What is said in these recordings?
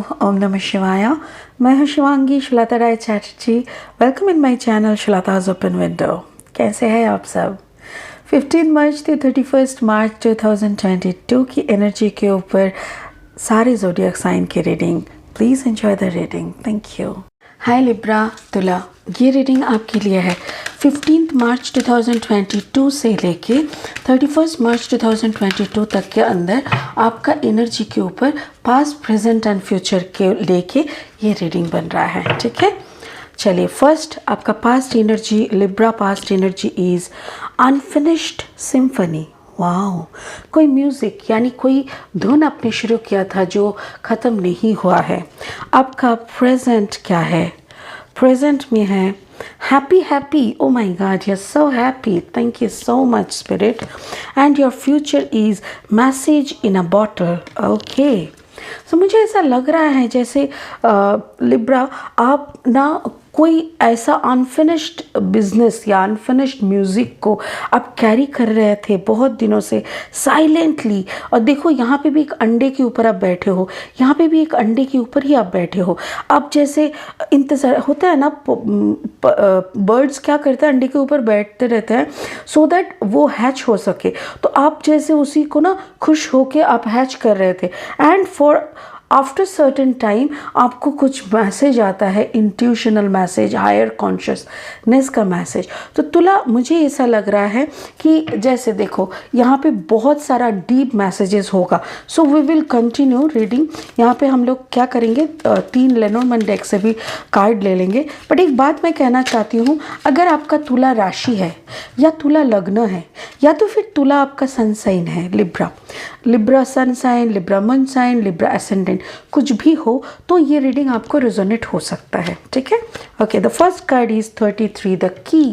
ओम नमः शिवाय। मैं हूँ Shivangi Shulta Rai Chatterjee. Welcome in my channel Shulta's open window. कैसे हैं आप सब? 15 मार्च से 31 मार्च 2022 की एनर्जी के ऊपर सारे ज़ोडिएक साइन की reading. Please enjoy the reading. Thank you. Hi Libra, तुला, ये रीडिंग आपके लिए है 15 मार्च 2022 से लेके 31 मार्च 2022 तक के अंदर आपका एनर्जी के ऊपर पास्ट, प्रेजेंट एंड फ्यूचर के लेके ये रीडिंग बन रहा है। ठीक है, चलिए फर्स्ट आपका past energy, Libra past energy is unfinished symphony. Wow, कोई म्यूज़िक यानी कोई धुन आपने शुरू किया था जो ख़त्म नहीं हुआ है। आपका प्रेजेंट क्या है? प्रेजेंट में है happy happy. Oh my god, you are so happy. Thank you so much spirit. And your future is message in a bottle. Okay, so मुझे ऐसा लग रहा है जैसे लिब्रा आप ना कोई ऐसा अनफिनिश्ड बिजनेस या अनफिनिश्ड म्यूज़िक को आप कैरी कर रहे थे बहुत दिनों से साइलेंटली। और देखो यहाँ पे भी एक अंडे के ऊपर आप बैठे हो, यहाँ पे भी एक अंडे के ऊपर ही आप बैठे हो। आप जैसे इंतज़ार होता है ना, बर्ड्स क्या करते हैं, अंडे के ऊपर बैठते रहते हैं सो दैट वो हैच हो सके। तो आप जैसे उसी को ना खुश होके आप हैच कर रहे थे। And for after certain time आपको कुछ मैसेज आता है, इंट्यूशनल मैसेज, हायर कॉन्शियसनेस का मैसेज। तो तुला, मुझे ऐसा लग रहा है कि जैसे देखो यहाँ पे बहुत सारा डीप मैसेजेस होगा। So we will continue reading. यहाँ पे हम लोग क्या करेंगे, 3 लेनोर्मैंड डेक से भी कार्ड ले लेंगे। बट एक बात मैं कहना चाहती हूँ, अगर आपका तुला राशि है या तुला लग्न है या तो फिर तुला आपका सन साइन है, Libra sun sign, Libra moon sign, Libra ascendant, कुछ भी हो तो ये रीडिंग आपको रेजोनेट हो सकता है। ठीक है, okay. The first card is 33, the key.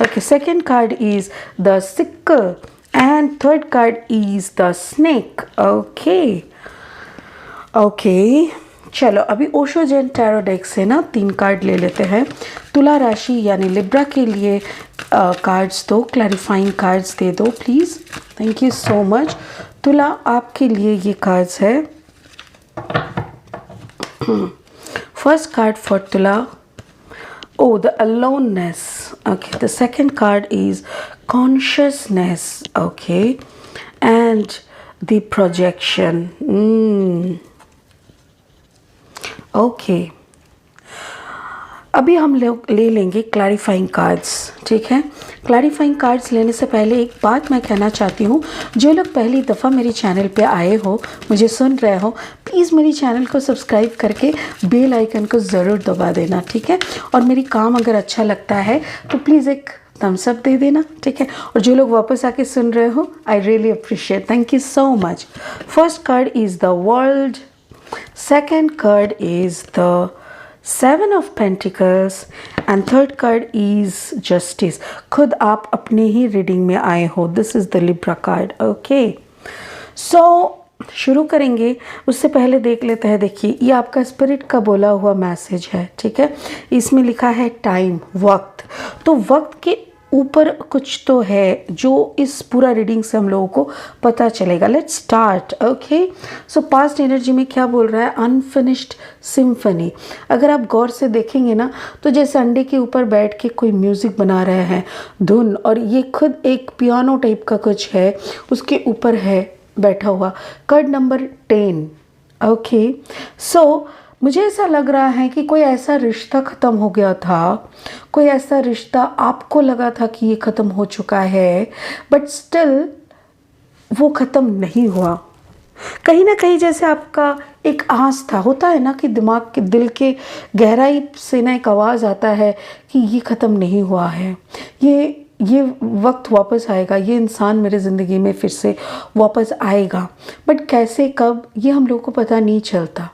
Okay, second card is the sickle and third card is the snake. Okay okay, चलो अभी ओशो जेन टैरो डेक से ना 3 कार्ड ले लेते हैं। तुला राशि यानी लिब्रा के लिए कार्ड्स दो, क्लैरिफाइंग कार्ड्स दे दो please. Thank you so much. तुला, आपके लिए ये कार्ड्स है। First card for Tula, oh, the aloneness. Okay, the second card is consciousness. Okay, and the projection. Okay, अभी हम लोग ले लेंगे क्लैरिफाइंग कार्ड्स। ठीक है, क्लैरिफाइंग कार्ड्स लेने से पहले एक बात मैं कहना चाहती हूँ, जो लोग पहली दफ़ा मेरे चैनल पे आए हो, मुझे सुन रहे हो, प्लीज़ मेरी चैनल को सब्सक्राइब करके बेल आइकन को ज़रूर दबा देना। ठीक है, और मेरी काम अगर अच्छा लगता है तो प्लीज़ एक थम्स अप दे देना। ठीक है, और जो लोग वापस आके सुन रहे हो, I really appreciate, thank you so much. First card is the world, second card is the 7 of Pentacles and third card is Justice। खुद आप अपने ही रीडिंग में आए हो। This is the Libra card. Okay, so शुरू करेंगे। उससे पहले देख लेते हैं। देखिए, ये आपका स्पिरिट का बोला हुआ मैसेज है। ठीक है, इसमें लिखा है टाइम, वक्त। तो वक्त के ऊपर कुछ तो है जो इस पूरा रीडिंग से हम लोगों को पता चलेगा। Let's start. Okay, so past energy में क्या बोल रहा है? Unfinished symphony. अगर आप गौर से देखेंगे ना, तो जैसे अंडे के ऊपर बैठ के कोई म्यूज़िक बना रहे हैं, धुन, और ये खुद एक पियानो टाइप का कुछ है, उसके ऊपर है बैठा हुआ। Card number 10। ओके, सो मुझे ऐसा लग रहा है कि कोई ऐसा रिश्ता ख़त्म हो गया था, कोई ऐसा रिश्ता आपको लगा था कि ये ख़त्म हो चुका है, बट स्टिल वो ख़त्म नहीं हुआ। कहीं ना कहीं जैसे आपका एक आस था, होता है ना कि दिमाग के, दिल के गहराई से ना एक आवाज़ आता है कि ये ख़त्म नहीं हुआ है, ये वक्त वापस आएगा, ये इंसान मेरे ज़िंदगी में फिर से वापस आएगा। बट कैसे, कब, ये हम लोगों को पता नहीं चलता।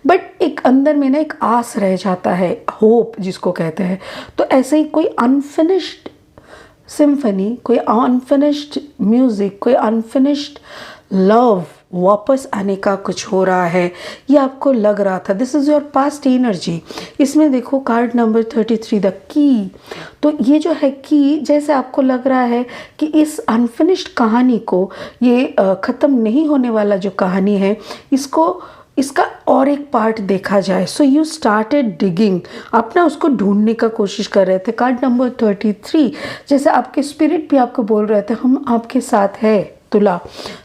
बट एक अंदर में ना एक आस रह जाता है, होप जिसको कहते हैं। तो ऐसे ही कोई अनफिनिश्ड सिम्फनी, कोई अनफिनिश्ड म्यूज़िक, कोई अनफिनिश्ड लव वापस आने का कुछ हो रहा है, ये आपको लग रहा था। This is your past energy. इसमें देखो कार्ड नंबर 33, द की। तो ये जो है की, जैसे आपको लग रहा है कि इस अनफिनिश्ड कहानी को, ये ख़त्म नहीं होने वाला जो कहानी है, इसको इसका और एक पार्ट देखा जाए, सो यू स्टार्टेड डिगिंग, आप ना उसको ढूंढने का कोशिश कर रहे थे। कार्ड नंबर 33, जैसे आपके स्पिरिट भी आपको बोल रहे थे हम आपके साथ है। तुला,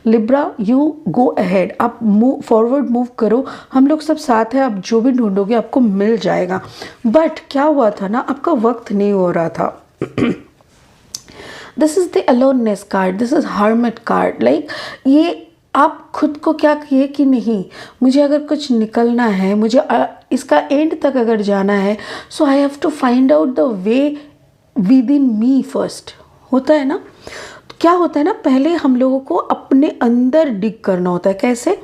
लिब्रा, यू गो अहेड, आप मूव फॉरवर्ड मूव करो, हम लोग सब साथ हैं, आप जो भी ढूंढोगे आपको मिल जाएगा। बट क्या हुआ था ना, आपका वक्त नहीं हो रहा था। This is the aloneness card, this is hermit card. Like ये आप खुद को क्या किए कि नहीं, मुझे अगर कुछ निकलना है, मुझे इसका एंड तक अगर जाना है, so I have to find out the way within me first. होता है ना, तो क्या होता है ना, पहले हम लोगों को अपने अंदर डिग करना होता है। कैसे?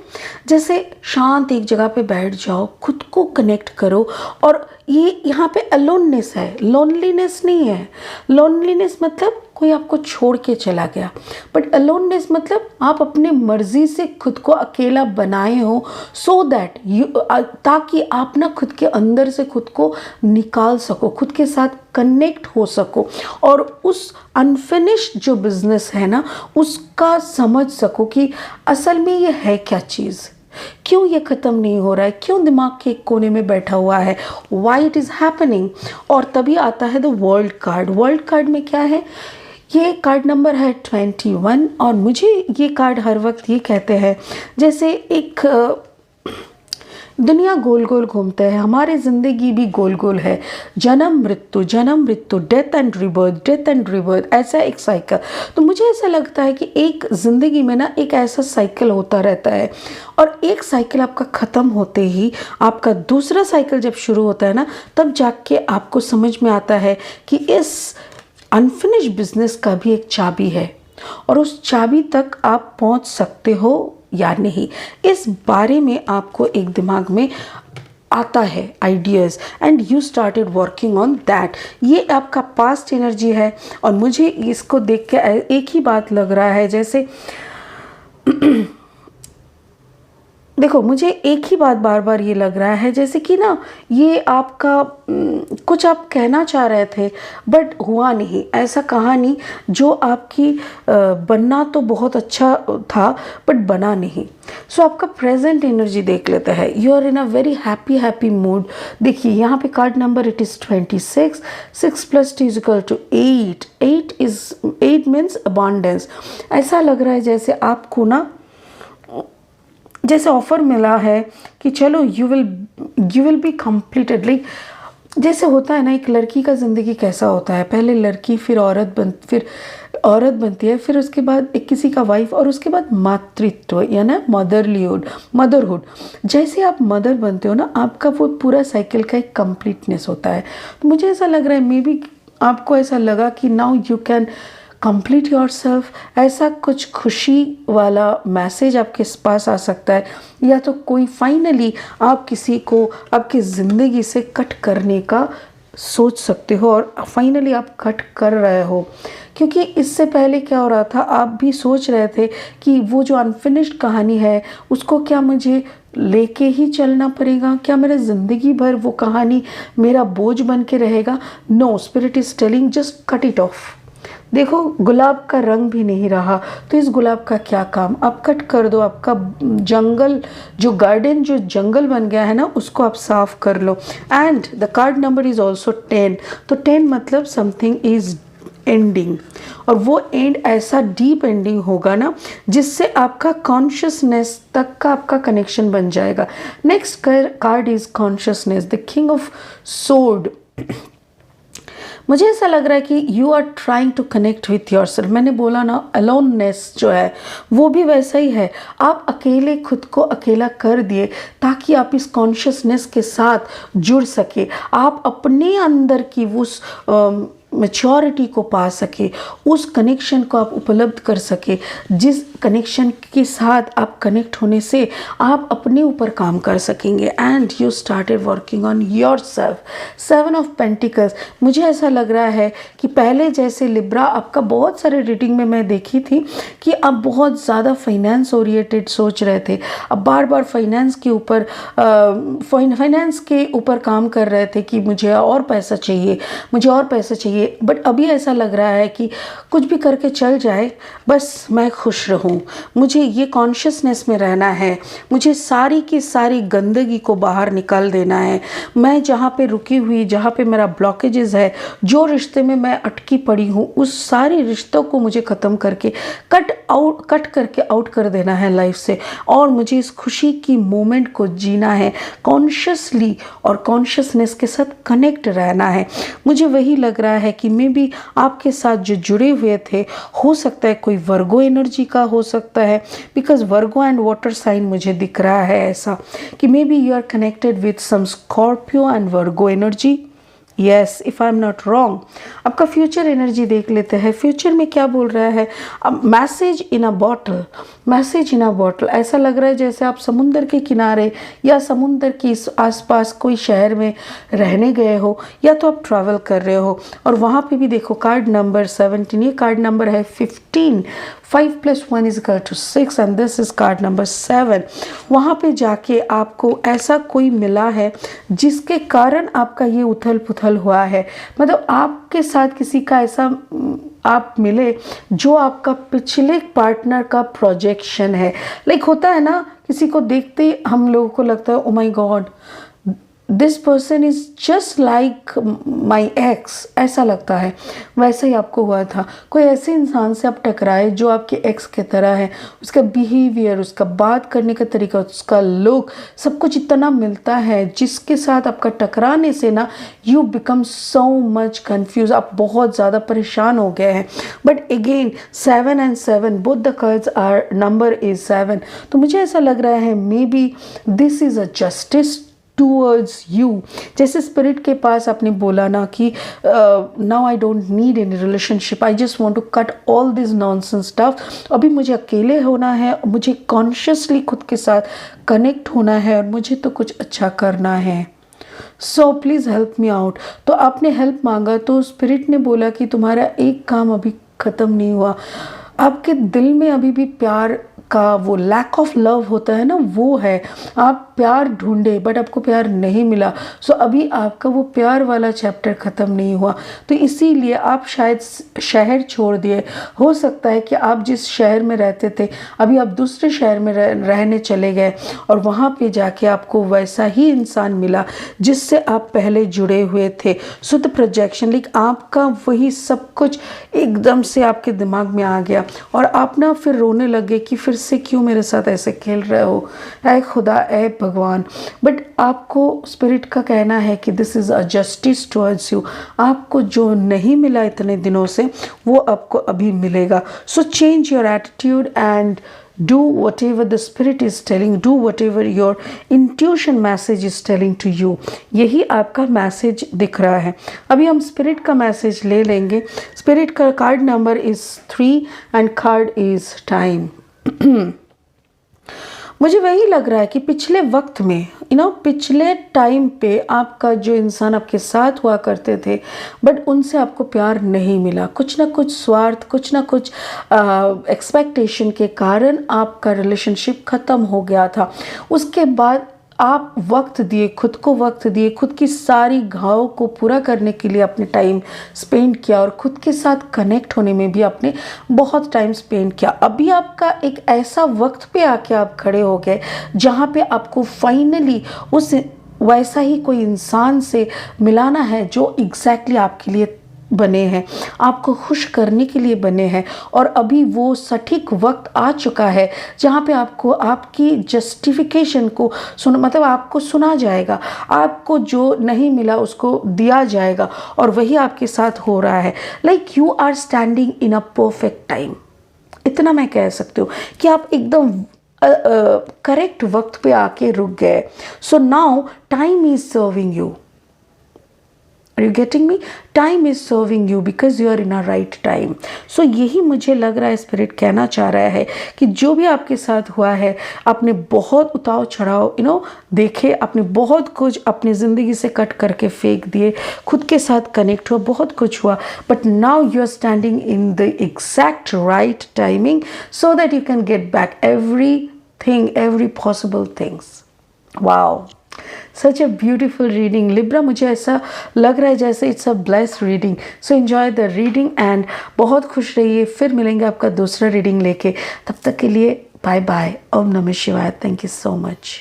जैसे शांत एक जगह पे बैठ जाओ, खुद को कनेक्ट करो। और ये यहाँ पे अलोननेस है, लोनलीनेस नहीं है। लोनलीनेस मतलब कोई आपको छोड़ के चला गया, बट अलोननेस मतलब आप अपने मर्जी से खुद को अकेला बनाए हो, सो दैट यू, ताकि आप ना खुद के अंदर से खुद को निकाल सको, खुद के साथ कनेक्ट हो सको, और उस अनफिनिश्ड जो बिजनेस है ना उसका समझ सको कि असल में ये है क्या चीज़, क्यों ये ख़त्म नहीं हो रहा है, क्यों दिमाग के एक कोने में बैठा हुआ है, वाई इट इज़ हैपनिंग। और तभी आता है the world card. World card में क्या है, ये कार्ड नंबर है 21। और मुझे ये कार्ड हर वक्त ये कहते हैं, जैसे एक दुनिया गोल गोल घूमते हैं, हमारी ज़िंदगी भी गोल गोल है, जन्म मृत्यु, death and rebirth, death and rebirth, ऐसा एक साइकिल। तो मुझे ऐसा लगता है कि एक ज़िंदगी में ना एक ऐसा साइकिल होता रहता है, और एक साइकिल आपका ख़त्म होते ही आपका दूसरा साइकिल जब शुरू होता है ना, तब जाके आपको समझ में आता है कि इस अनफिनिश्ड बिजनेस का भी एक चाबी है, और उस चाबी तक आप पहुंच सकते हो या नहीं, इस बारे में आपको एक दिमाग में आता है ideas, and you started working on that. ये आपका पास्ट एनर्जी है, और मुझे इसको देख के एक ही बात लग रहा है, जैसे देखो मुझे एक ही बात बार बार ये लग रहा है, जैसे कि ना ये आपका कुछ आप कहना चाह रहे थे बट हुआ नहीं, ऐसा कहा नहीं जो आपकी बनना तो बहुत अच्छा था बट बना नहीं। सो आपका प्रेजेंट एनर्जी देख लेते हैं, you are in a very happy mood. देखिए यहाँ पे card number it is 26, 6 + 2 = 8, 8 means abundance. ऐसा लग रहा है जैसे आपको ना जैसे ऑफर मिला है कि चलो you will be completed. Like जैसे होता है ना, एक लड़की का ज़िंदगी कैसा होता है, पहले लड़की फिर औरत बनती है, फिर उसके बाद एक किसी का वाइफ, और उसके बाद मातृत्व या ना मदरहुड। जैसे आप मदर बनते हो ना, आपका वो पूरा साइकिल का एक कंप्लीटनेस होता है। तो मुझे ऐसा लग रहा है, मे बी आपको ऐसा लगा कि now you can complete your self, ऐसा कुछ खुशी वाला मैसेज आपके पास आ सकता है, या तो कोई फाइनली आप किसी को आपकी ज़िंदगी से कट करने का सोच सकते हो, और फाइनली आप कट कर रहे हो। क्योंकि इससे पहले क्या हो रहा था, आप भी सोच रहे थे कि वो जो अनफिनिश्ड कहानी है उसको क्या मुझे लेके ही चलना पड़ेगा, क्या मेरा ज़िंदगी भर वो कहानी मेरा बोझ बन के रहेगा। No, spirit is telling just cut it off. देखो गुलाब का रंग भी नहीं रहा, तो इस गुलाब का क्या काम, आप कट कर दो। आपका जंगल जो गार्डन जो जंगल बन गया है ना, उसको आप साफ कर लो। And the card number is also 10, तो 10 मतलब समथिंग इज़ एंडिंग, और वो एंड ऐसा डीप एंडिंग होगा ना जिससे आपका कॉन्शियसनेस तक का आपका कनेक्शन बन जाएगा। Next card is consciousness, the king of sword. मुझे ऐसा लग रहा है कि you are trying to connect with yourself. मैंने बोला ना, अलोननेस जो है वो भी वैसा ही है, आप अकेले खुद को अकेला कर दिए ताकि आप इस कॉन्शियसनेस के साथ जुड़ सके, आप अपने अंदर की उस मैच्योरिटी को पा सके, उस कनेक्शन को आप उपलब्ध कर सके, जिस कनेक्शन के साथ आप कनेक्ट होने से आप अपने ऊपर काम कर सकेंगे। And you started working on your self. 7 of pentacles, मुझे ऐसा लग रहा है कि पहले जैसे लिब्रा आपका बहुत सारे रीडिंग में मैं देखी थी कि आप बहुत ज़्यादा फाइनेंस ओरिएटेड सोच रहे थे, अब बार बार फाइनेंस के ऊपर काम कर रहे थे कि मुझे और पैसा चाहिए, मुझे और पैसा चाहिए। चाहिए, बट अभी ऐसा लग रहा है कि कुछ भी करके चल जाए, बस मैं खुश रहूं, मुझे ये कॉन्शियसनेस में रहना है, मुझे सारी की सारी गंदगी को बाहर निकाल देना है। मैं जहाँ पे रुकी हुई, जहाँ पे मेरा ब्लॉकेजेस है, जो रिश्ते में मैं अटकी पड़ी हूँ, उस सारे रिश्तों को मुझे ख़त्म करके कट करके आउट कर देना है लाइफ से, और मुझे इस खुशी की मोमेंट को जीना है, कॉन्शियसली और कॉन्शियसनेस के साथ कनेक्ट रहना है। मुझे वही लग रहा है कि मे बी आपके साथ जो जुड़े हुए थे, हो सकता है कोई वर्गो एनर्जी का हो सकता है, because Virgo and water sign मुझे दिख रहा है ऐसा कि maybe you are connected with some Scorpio and Virgo energy. Yes, if I am not wrong. आपका फ्यूचर एनर्जी देख लेते हैं। फ्यूचर में क्या बोल रहा है? Message in a bottle, message in a bottle. ऐसा लग रहा है जैसे आप समुंदर के किनारे या समुंदर के आसपास कोई शहर में रहने गए हो, या तो आप ट्रैवल कर रहे हो, और वहाँ पे भी देखो कार्ड नंबर 17, ये कार्ड नंबर है 15, 5 + 1 = 6 and this is called number 7। वहाँ पे जाके आपको ऐसा कोई मिला है जिसके कारण आपका ये उथल पुथल हुआ है। मतलब आपके साथ किसी का ऐसा आप मिले जो आपका पिछले पार्टनर का प्रोजेक्शन है। लाइक होता है ना, किसी को देखते ही हम लोगों को लगता है ओ my God this person is just like my x, ऐसा लगता है। वैसा ही आपको हुआ था। कोई ऐसे इंसान से आप टकराए जो आपके एक्स की तरह है, उसका बिहेवियर, उसका बात करने का तरीका, उसका लुक, सब कुछ इतना मिलता है जिसके साथ आपका टकराने से ना you become so much confuse, आप बहुत ज़्यादा परेशान हो गए हैं। But again 7 and 7 both the cards are number is 7। तो मुझे ऐसा लग रहा है maybe this is a justice towards you. जैसे स्पिरिट के पास आपने बोला ना कि now I don't need any relationship, I just want to cut all this nonsense stuff. अभी मुझे अकेले होना है, मुझे कॉन्शियसली खुद के साथ कनेक्ट होना है, और मुझे तो कुछ अच्छा करना है। So please help me out. तो आपने हेल्प मांगा तो स्पिरिट ने बोला कि तुम्हारा एक काम अभी ख़त्म नहीं हुआ। आपके दिल में अभी भी प्यार का वो लैक ऑफ लव होता है ना, वो है। आप प्यार ढूंढे बट आपको प्यार नहीं मिला। सो अभी आपका वो प्यार वाला चैप्टर ख़त्म नहीं हुआ, तो इसीलिए आप शायद शहर छोड़ दिए। हो सकता है कि आप जिस शहर में रहते थे अभी आप दूसरे शहर में रहने चले गए, और वहाँ पे जाके आपको वैसा ही इंसान मिला जिससे आप पहले जुड़े हुए थे। सो द प्रोजेक्शन, लाइक आपका वही सब कुछ एकदम से आपके दिमाग में आ गया, और आप ना फिर रोने लगे कि फिर से क्यों मेरे साथ ऐसे खेल रहे हो, ऐ खुदा, ऐ भगवान। बट आपको स्पिरिट का कहना है कि this is a justice towards you. आपको जो नहीं मिला इतने दिनों से वो आपको अभी मिलेगा। So change your attitude and do whatever the spirit is telling, do whatever your intuition message is telling to you। यही आपका मैसेज दिख रहा है। अभी हम स्पिरिट का मैसेज ले लेंगे। स्पिरिट का card number is 3 and card is time. मुझे वही लग रहा है कि पिछले वक्त में पिछले टाइम पे आपका जो इंसान आपके साथ हुआ करते थे, बट उनसे आपको प्यार नहीं मिला। कुछ ना कुछ स्वार्थ, कुछ ना कुछ एक्सपेक्टेशन के कारण आपका रिलेशनशिप ख़त्म हो गया था। उसके बाद आप वक्त दिए, खुद को वक्त दिए, खुद की सारी घाव को पूरा करने के लिए आपने टाइम स्पेंड किया, और खुद के साथ कनेक्ट होने में भी आपने बहुत टाइम स्पेंड किया। अभी आपका एक ऐसा वक्त पे आके आप खड़े हो गए जहाँ पे आपको फाइनली उस वैसा ही कोई इंसान से मिलाना है जो एग्जैक्टली आपके लिए बने हैं, आपको खुश करने के लिए बने हैं। और अभी वो सटीक वक्त आ चुका है जहाँ पे आपको आपकी जस्टिफिकेशन को मतलब आपको सुना जाएगा, आपको जो नहीं मिला उसको दिया जाएगा, और वही आपके साथ हो रहा है। Like you are standing in a perfect time. इतना मैं कह सकती हूँ कि आप एकदम करेक्ट वक्त पे आके रुक गए। So now time is serving you. Are you getting me? Time is serving you because you are in a right time. So यही मुझे लग रहा है स्पिरिट कहना चाह रहा है कि जो भी आपके साथ हुआ है, आपने बहुत उतार चढ़ाव देखे, आपने बहुत कुछ अपनी ज़िंदगी से कट करके फेंक दिए, खुद के साथ कनेक्ट हुआ, बहुत कुछ हुआ, but now you are standing in the exact right timing so that you can get back everything, every possible things. Wow. Such a beautiful reading Libra, मुझे ऐसा लग रहा है जैसे it's a blessed reading. So enjoy the reading and बहुत खुश रहिए। फिर मिलेंगे आपका दूसरा रीडिंग लेके, तब तक के लिए बाय बाय। ओम नमः शिवाय। Thank you so much.